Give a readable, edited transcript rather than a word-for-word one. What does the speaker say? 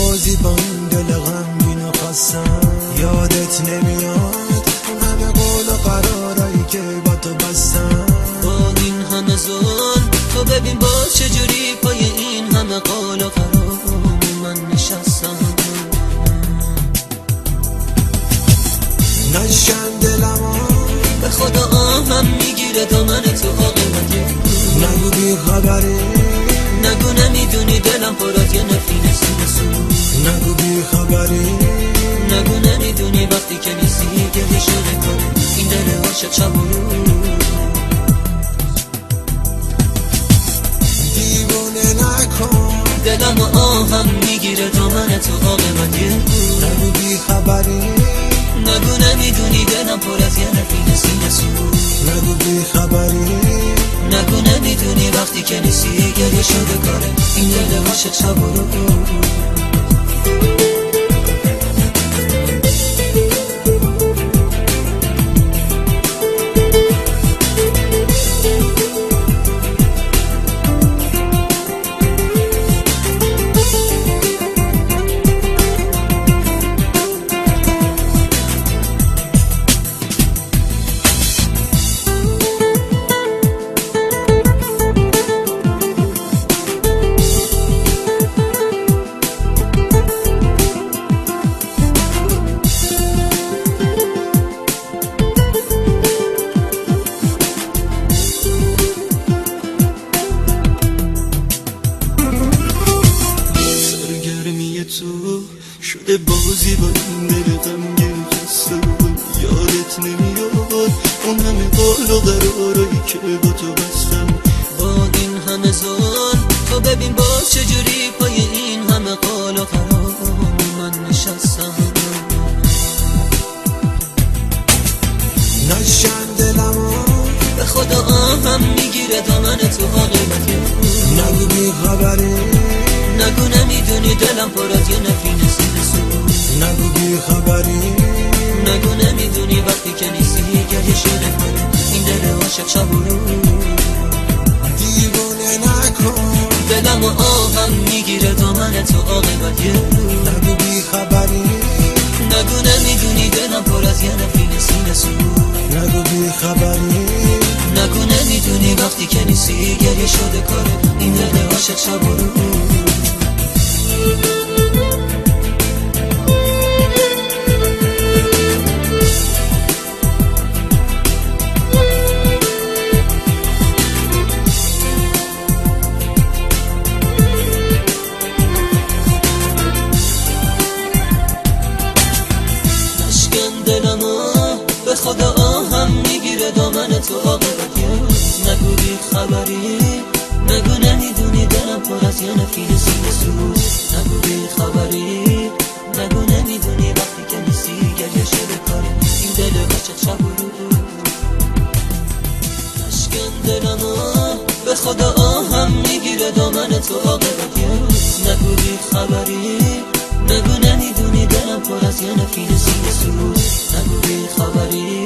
بازی با این دل غمگین و خستم. یادت نمیاد اون همه قول و قرارایی که با تو بستم. با این همه ظلم تو ببین باز چجوری پای این همه قول و قرار من نشستم. نشکن دلمو به خدا آهم میگیره دامن تو عاقبتی. نگو بی خبری، نگو نمیدونی دلم پر از یه نفرین سو. نگو بی خبری، نگو نمیدونی وقتی که نیستی گریه شده کنه این دل عاشق شب و روز. دیوونه نکن دلم و آهم میگیره دامن تو عاقبتی. نگو بی خبری، نگو نمیدونی دلم پر از یه نفرین سو. نگو بی خبری، نگو نمیدونی وقتی که نیستی گریه شده کاره این دل عاشق شب و روز. تو شده بازی با این دل غمگین خسته. یادت نمیاد اون همه قول و قرارایی که با تو بستم. با این همه ظلم تو ببین باز چجوری پای این همه قول و قرار من نشستم. نشکن دلمو به خدا آهم میگیره دامن تو عاقبتی. نگو بی خبری، نگو نمیدونی دلم پر از یه نفرین سو. نگو بی خبری، نگو نمیدونی وقتی که نیستی گریه شده کنه این دل عاشق شب و روز. دیوونه نکن دلم و آهم میگیره دامن تو عاقبتی. نگو بی خبری، نگو نمیدونی دلم پر از یه نفرین سو. نگو بی خبری، نگو نمیدونی وقتی که نیستی گریه شده کاره این دل عاشق شب و روز. به خدا آهم میگیره دامن تو عاقبتی. نگو بی خبری، نگو نمیدونی دلم پر از یه نفرین سو. نگو بی خبری، نگو نمیدونی وقتی که نیستی گریه شده کاره این دل عاشق شب و روز. نشکن دلمو به خدا آهم میگیره دامن تو عاقبتی. نگو بی خبری، نگو نمیدونی دلم پر از یه نفرین سو. نگو بی خبری،